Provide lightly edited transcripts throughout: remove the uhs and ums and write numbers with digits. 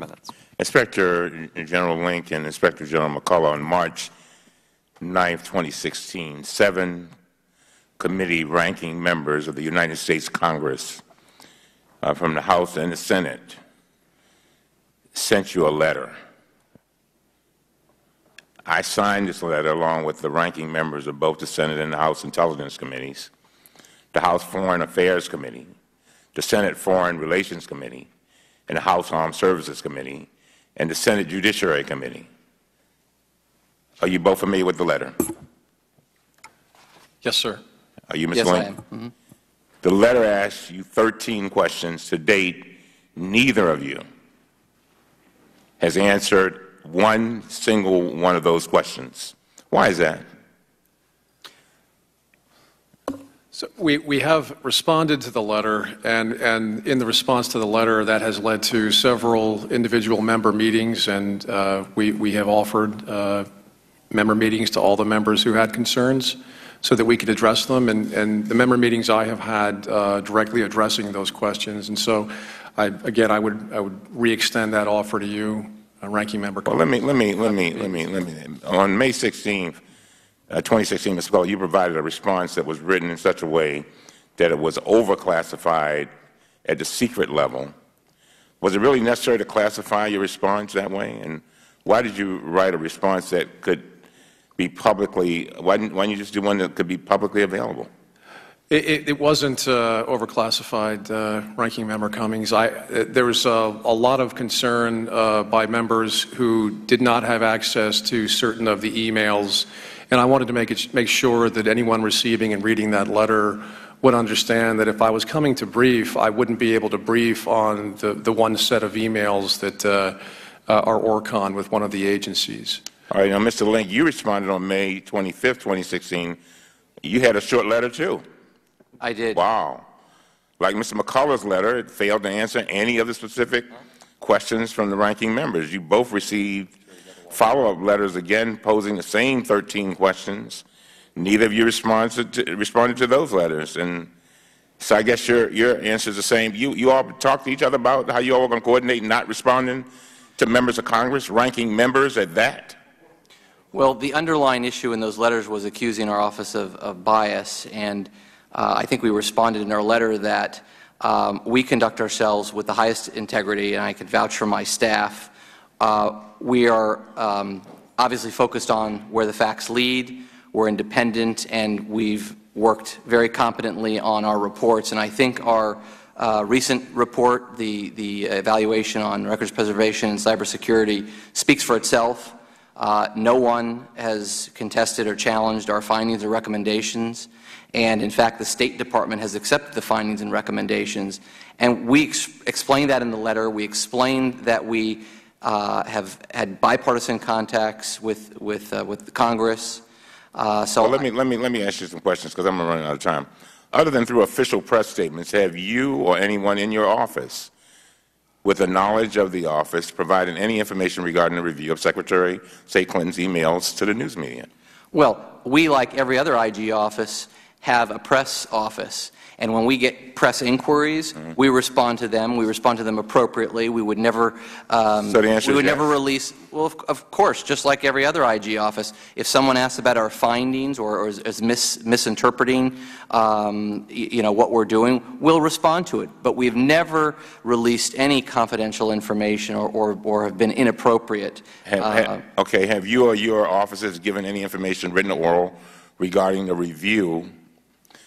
minutes. Inspector General Link and Inspector General McCullough, on March 9, 2016, 7 committee ranking members of the United States Congress from the House and the Senate sent you a letter. I signed this letter along with the ranking members of both the Senate and the House Intelligence Committees, the House Foreign Affairs Committee, the Senate Foreign Relations Committee, and the House Armed Services Committee, and the Senate Judiciary Committee. Are you both familiar with the letter? Yes, sir. Are you, Mr. Yes, Link? I am. Mm-hmm. The letter asks you 13 questions. To date, neither of you has answered one single one of those questions. Why is that? So we have responded to the letter, and in the response to the letter, that has led to several individual member meetings, and we have offered member meetings to all the members who had concerns so that we could address them, and the member meetings I have had directly addressing those questions. And so, I would re-extend that offer to you, Ranking Member. Well, let me. On May 16th, 2016, Mr. McCullough, you provided a response that was written in such a way that it was overclassified at the secret level. Was it really necessary to classify your response that way? And why did you write a response that could be publicly? Why didn't you just do one that could be publicly available? It wasn't overclassified, Ranking Member Cummings. There was a lot of concern by members who did not have access to certain of the emails, and I wanted to make sure that anyone receiving and reading that letter would understand that if I was coming to brief, I wouldn't be able to brief on the one set of emails that are ORCON with one of the agencies. All right, now, Mr. Link, you responded on May 25th, 2016. You had a short letter, too. I did. Wow. Like Mr. McCullough's letter, it failed to answer any of the specific questions from the ranking members. You both received follow-up letters again posing the same 13 questions. Neither of you responded to those letters. And so I guess your answer is the same. You all talk to each other about how you all are going to coordinate not responding to members of Congress, ranking members at that? Well, the underlying issue in those letters was accusing our office of bias, and I think we responded in our letter that we conduct ourselves with the highest integrity, and I can vouch for my staff. We are obviously focused on where the facts lead. We're independent, and we've worked very competently on our reports. And I think our recent report, the evaluation on records preservation and cybersecurity, speaks for itself. No one has contested or challenged our findings or recommendations. And in fact, the State Department has accepted the findings and recommendations. And we explained that in the letter. We explained that we have had bipartisan contacts with Congress. So well, let me ask you some questions because I'm running out of time. Other than through official press statements, have you or anyone in your office, with the knowledge of the office, provided any information regarding the review of Secretary State Clinton's emails to the news media? Well, we, like every other IG office, have a press office, and when we get press inquiries, we respond to them. We respond to them appropriately. We would never, so the answer we would is never release. Well, of course, just like every other IG office, if someone asks about our findings or is misinterpreting, what we're doing, we'll respond to it. But we've never released any confidential information or have been inappropriate. Okay. Have you or your offices given any information, written or oral, regarding the review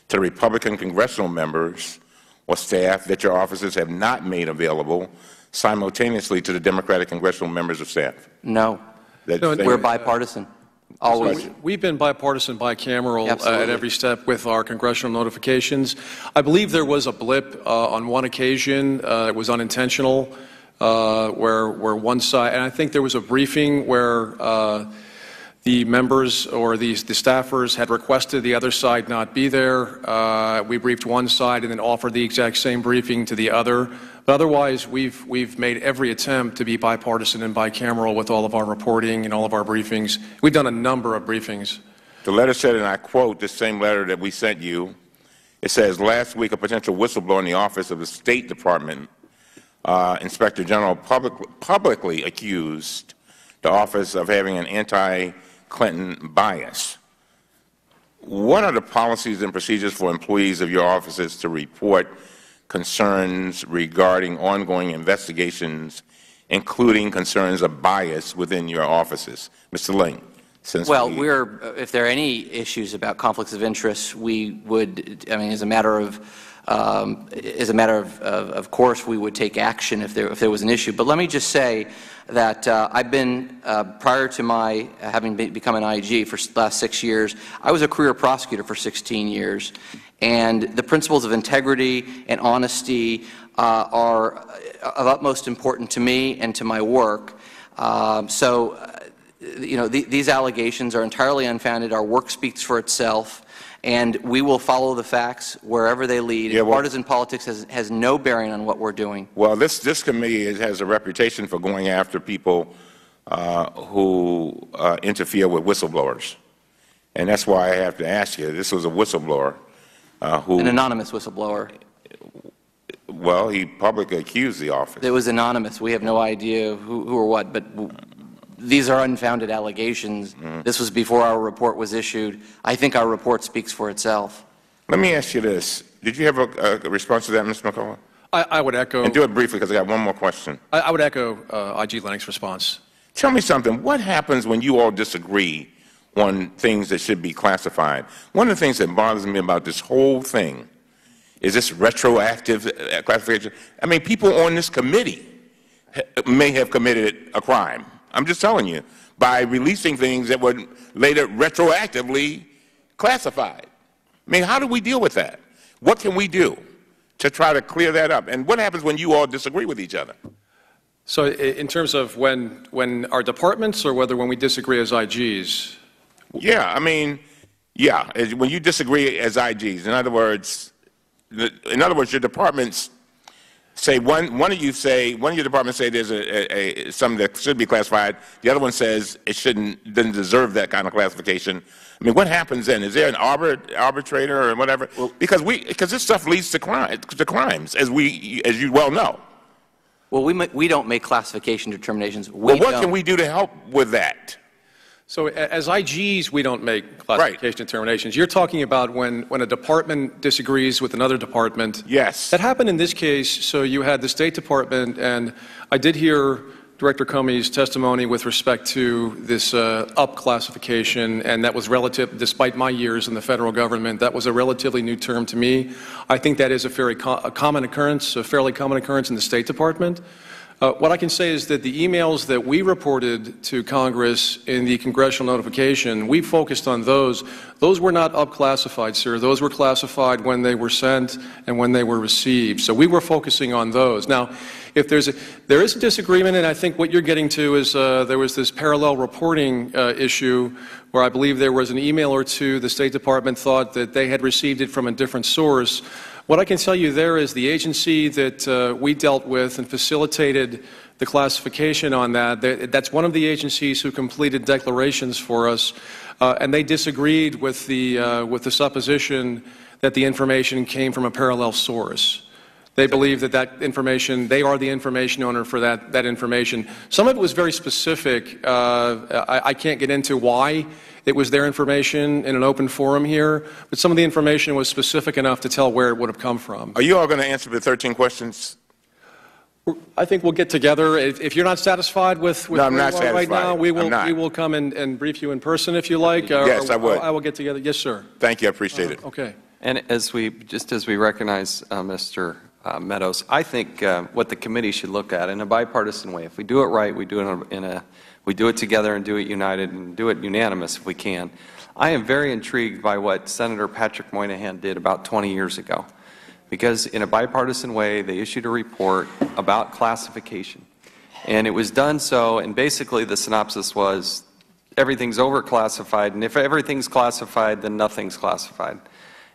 to Republican congressional members or staff that your offices have not made available simultaneously to the Democratic congressional members of staff? No. We're bipartisan. Always. We've been bipartisan, bicameral at every step with our congressional notifications. I believe there was a blip on one occasion. It was unintentional, where one side, and I think there was a briefing where the members or the staffers had requested the other side not be there. We briefed one side and then offered the exact same briefing to the other. But otherwise, we've made every attempt to be bipartisan and bicameral with all of our reporting and all of our briefings. We've done a number of briefings. The letter said, and I quote this same letter that we sent you, it says, last week a potential whistleblower in the office of the State Department Inspector General publicly accused the office of having an anti-Clinton bias. What are the policies and procedures for employees of your offices to report concerns regarding ongoing investigations, including concerns of bias within your offices? Mr. Ling. Well, if there are any issues about conflicts of interest, we would, I mean, as a matter of course, we would take action if there was an issue. But let me just say that I've been, prior to my having become an IG for the last 6 years, I was a career prosecutor for 16 years. And the principles of integrity and honesty are of utmost importance to me and to my work. You know, these allegations are entirely unfounded. Our work speaks for itself, and we will follow the facts wherever they lead. Yeah, well, partisan politics has no bearing on what we're doing. Well, this committee has a reputation for going after people who interfere with whistleblowers, and that's why I have to ask you. This was a whistleblower an anonymous whistleblower. Well, he publicly accused the office. It was anonymous. We have no idea who or what, but these are unfounded allegations. This was before our report was issued. I think our report speaks for itself. Let me ask you this. Did you have a response to that, Mr. McCullough? I would echo. And do it briefly, because I got one more question. I would echo IG Lennox's response. Tell me something. What happens when you all disagree on things that should be classified? One of the things that bothers me about this whole thing is this retroactive classification. I mean, people on this committee may have committed a crime. I'm just telling you, by releasing things that were later retroactively classified. I mean, how do we deal with that? What can we do to try to clear that up? And what happens when you all disagree with each other? So in terms of when our departments or when we disagree as IGs? Yeah, I mean, yeah, when you disagree as IGs. In other words, your departments say one of your departments say there's something that should be classified. The other one says it doesn't deserve that kind of classification. I mean, what happens then? Is there an arbitrator or whatever? Well, because this stuff leads to crimes, as you well know. Well, we don't make classification determinations. Well, what can we do to help with that? So as IGs, we don't make classification determinations. You're talking about when a department disagrees with another department. Yes. That happened in this case. So you had the State Department, and I did hear Director Cummings' testimony with respect to this up classification, and that was relative, despite my years in the federal government, that was a relatively new term to me. I think that is a common occurrence, a fairly common occurrence in the State Department. What I can say is that the emails that we reported to Congress in the congressional notification, we focused on those. Those were not up-classified, sir. Those were classified when they were sent and when they were received. So we were focusing on those. Now, if there is a disagreement, and I think what you're getting to is there was this parallel reporting issue where I believe there was an email or two the State Department thought that they had received it from a different source. What I can tell you there is the agency that we dealt with and facilitated the classification on that's one of the agencies who completed declarations for us, and they disagreed with the supposition that the information came from a parallel source. They believe that information, they are the information owner for that information. Some of it was very specific. I can't get into why it was their information in an open forum here, but some of the information was specific enough to tell where it would have come from. Are you all going to answer the 13 questions? I think we'll get together. If you're not satisfied with no, I'm not satisfied right now, we will come and brief you in person if you like. Yes, I would. I will get together. Yes, sir. Thank you. I appreciate it. Okay. And as we recognize Mr. Meadows, I think what the committee should look at in a bipartisan way. If we do it right, we do it we do it together and do it united and do it unanimous if we can. I am very intrigued by what Senator Patrick Moynihan did about 20 years ago, because in a bipartisan way they issued a report about classification, and it was done so, and basically the synopsis was everything's overclassified, and if everything's classified, then nothing's classified.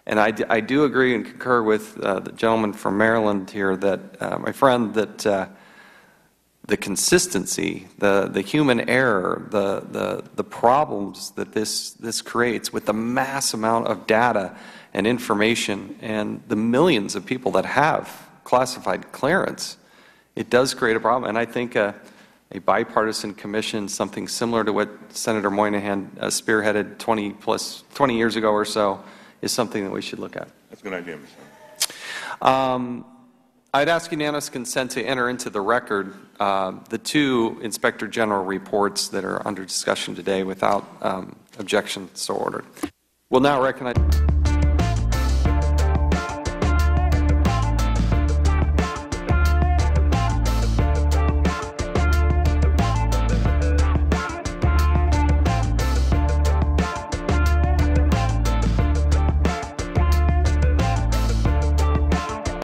And I do agree and concur with the gentleman from Maryland here, that my friend, that the consistency, the human error, the problems that this creates with the mass amount of data and information and the millions of people that have classified clearance it does create a problem. And I think a bipartisan commission, something similar to what Senator Moynihan spearheaded 20 years ago or so, is something that we should look at. That's a good idea, Mr. I'd ask unanimous consent to enter into the record the two Inspector General reports that are under discussion today without objection, so ordered. We'll now recognize